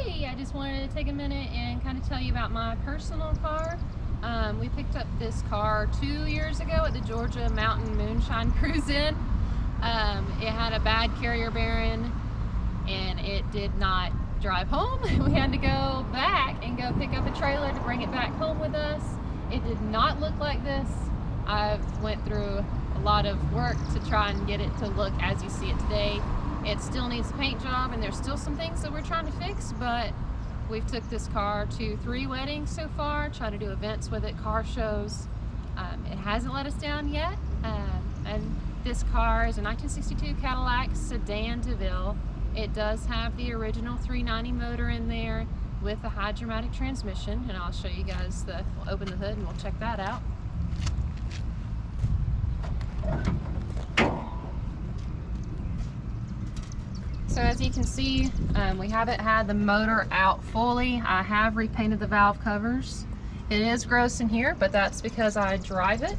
Hey, I just wanted to take a minute and kind of tell you about my personal car. We picked up this car 2 years ago at the Georgia Mountain Moonshine Cruise-In. It had a bad carrier bearing and it did not drive home. We had to go back and go pick up a trailer to bring it back home with us. It did not look like this. I went through a lot of work to try and get it to look as you see it today. It still needs a paint job and there's still some things that we're trying to fix, but we've took this car to 3 weddings so far, trying to do events with it, car shows. It hasn't let us down yet. And this car is a 1962 Cadillac Sedan Deville. It does have the original 390 motor in there with a high dramatic transmission, and I'll show you guys we'll open the hood and we'll check that out. So as you can see, we haven't had the motor out fully. I have repainted the valve covers. It is gross in here, but that's because I drive it.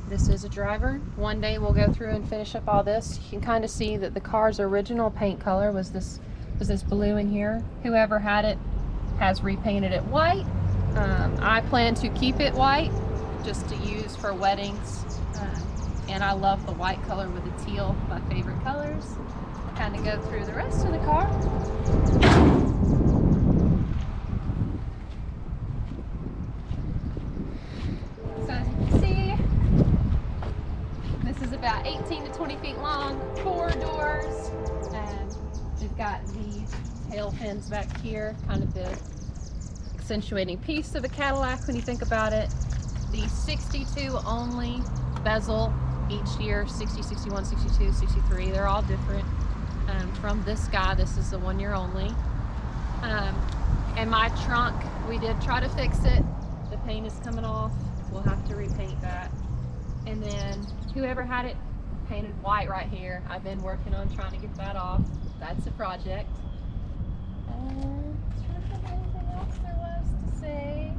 This is a driver. One day we'll go through and finish up all this. You can kind of see that the car's original paint color was this blue in here. Whoever had it has repainted it white. I plan to keep it white just to use for weddings. And I love the white color with the teal, my favorite colors. Kind of go through the rest of the car. So as you can see, this is about 18 to 20 feet long, 4 doors, and we've got the tail fins back here, kind of the accentuating piece of a Cadillac when you think about it. The 62 only bezel each year, 60, 61, 62, 63, they're all different. From this guy, this is the 1 year only. And my trunk, we did try to fix it. The paint is coming off. We'll have to repaint that. And then whoever had it painted white right here, I've been working on trying to get that off. That's a project. Trying to think of anything else there was to say.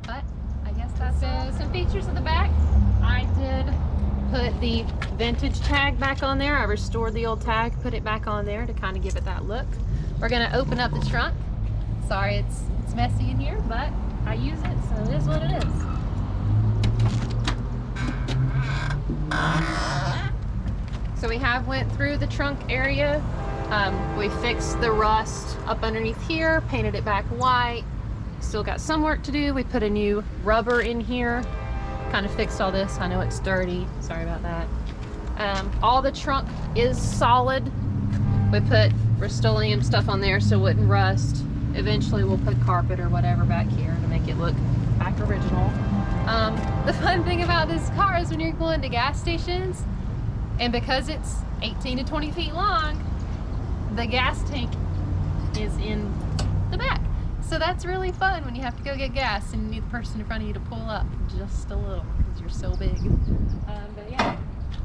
But I guess that's it. Some features of the back. I did put the vintage tag back on there. I restored the old tag, put it back on there to kind of give it that look. We're gonna open up the trunk. Sorry, it's messy in here, but I use it, so it is what it is. So we have went through the trunk area. We fixed the rust up underneath here, painted it back white. Still got some work to do. We put a new rubber in here. Kind of fixed all this. I know it's dirty. Sorry about that. All the trunk is solid. We put Rust-Oleum stuff on there so it wouldn't rust. Eventually we'll put carpet or whatever back here to make it look back original. The fun thing about this car is when you're going to gas stations, and because it's 18 to 20 feet long, the gas tank is in the back. So that's really fun when you have to go get gas and you need the person in front of you to pull up just a little because you're so big. But yeah,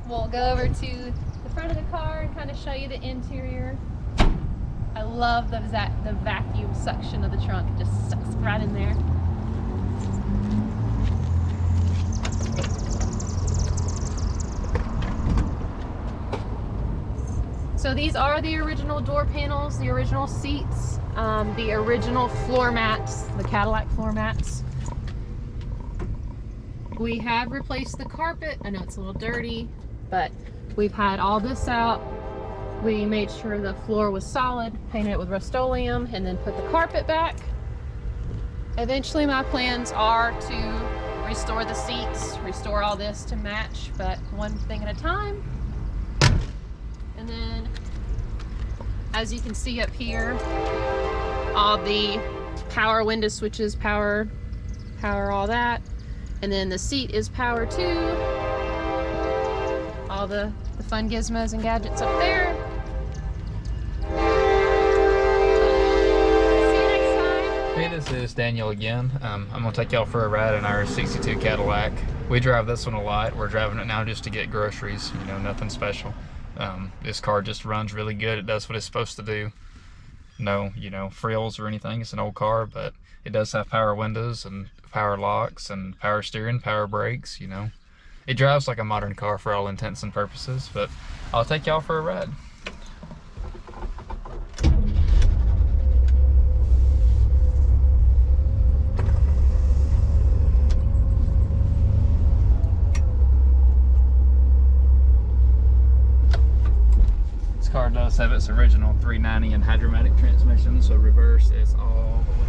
we'll go over to the front of the car and kind of show you the interior. I love the vacuum suction of the trunk. It just sucks right in there. So these are the original door panels, the original seats. The original floor mats, the Cadillac floor mats. We have replaced the carpet. I know it's a little dirty, but we've had all this out. We made sure the floor was solid, painted it with Rust-Oleum, and then put the carpet back. Eventually my plans are to restore the seats, restore all this to match, but one thing at a time. And then, as you can see up here, all the power window switches, power all that. And then the seat is power too. All the fun gizmos and gadgets up there. See you next time. Hey, this is Daniel again. I'm gonna take y'all for a ride in our 62 Cadillac. We drive this one a lot. We're driving it now just to get groceries, you know, nothing special. This car just runs really good. It does what it's supposed to do. No, you know, frills or anything. It's an old car, but it does have power windows and power locks and power steering, power brakes, you know. It drives like a modern car for all intents and purposes, but I'll take y'all for a ride. This car does have its original 390 and hydromatic transmission, so reverse is all the way.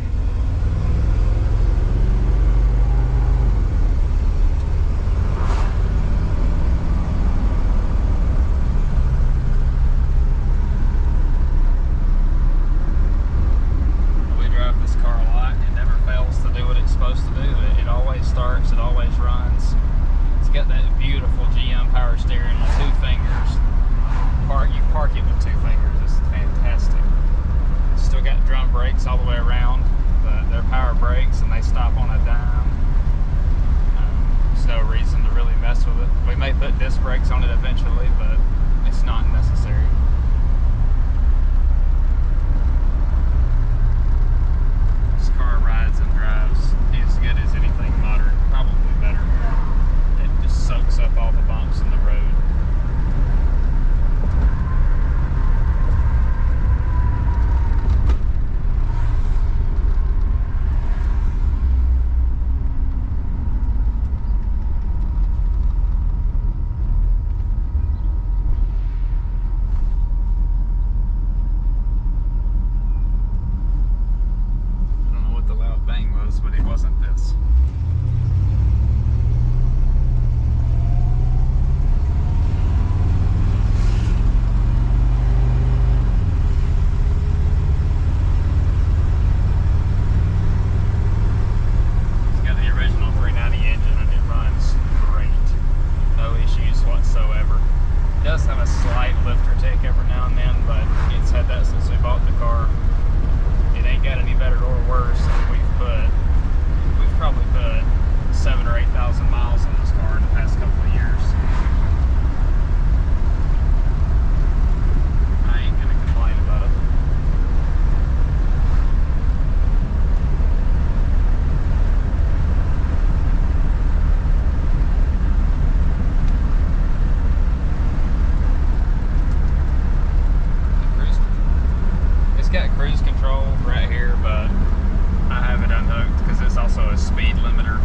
We drive this car a lot. It never fails to do what it's supposed to do. It always starts, it always runs. It's got that beautiful GM power steering with 2 fingers. You park it with 2 fingers. It's fantastic. Still got drum brakes all the way around, but they're power brakes and they stop on a dime. There's no reason to really mess with it. We may put disc brakes on it eventually, but it's not necessary. This car rides and drives as good as anything modern, probably better. It just soaks up all the bumps in the road. But it wasn't this. It's got the original 390 engine and it runs great. No issues whatsoever. It does have a slight lifter tick every now and then, but it's had that since we bought the car. It ain't got any better or worse than we've probably put 7,000 or 8,000 miles on this car in the past couple of years. I ain't gonna complain about it. It's got cruise control right here, but I have it unhooked because it's also a speed limiter.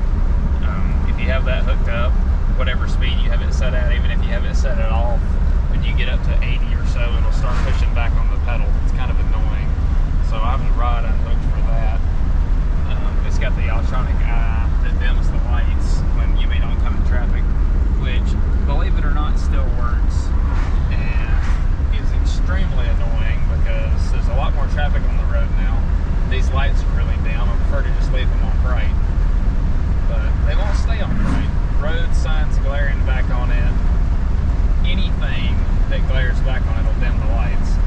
If you have that hooked up, whatever speed you have it set at, even if you have it set at off, when you get up to 80 or so, it'll start pushing back on the pedal. It's kind of annoying. So I have the rod unhooked for that. It's got the electronic eye that dims the lights when you meet oncoming traffic, which, believe it or not, still works and is extremely annoying because there's a lot more traffic on the road now. These lights are really dim. I prefer to just leave them on bright, but they won't stay on bright. Road signs glaring back on it. Anything that glares back on it will dim the lights,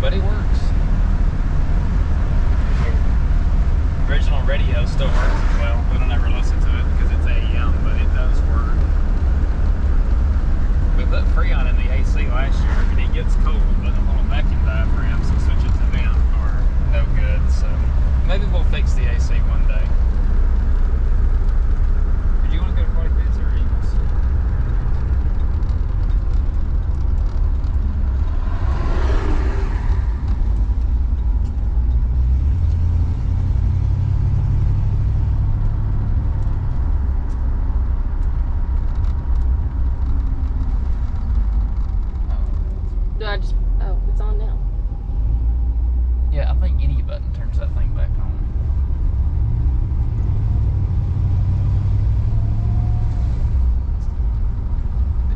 but it works. Original radio still works as well. We don't ever listen to it because it's AM, but it does work. We put Freon in the AC last year and it gets cold, but the little vacuum diaphragms and switches to vent are no good, so maybe we'll fix the AC one day. Do you want to go to Party Pits or Eagles? Oh, it's on now. Yeah, I think any button turns that thing back on.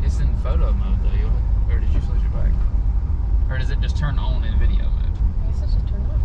It's in photo mode though, or did you switch it back? Or does it just turn on in video mode? I guess it's just turned on.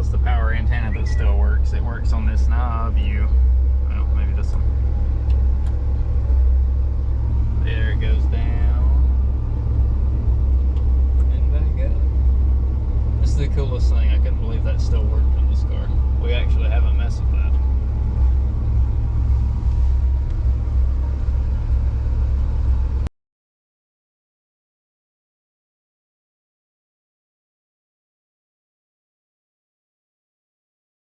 it's the power antenna that still works. It works on this knob. Well, maybe this one.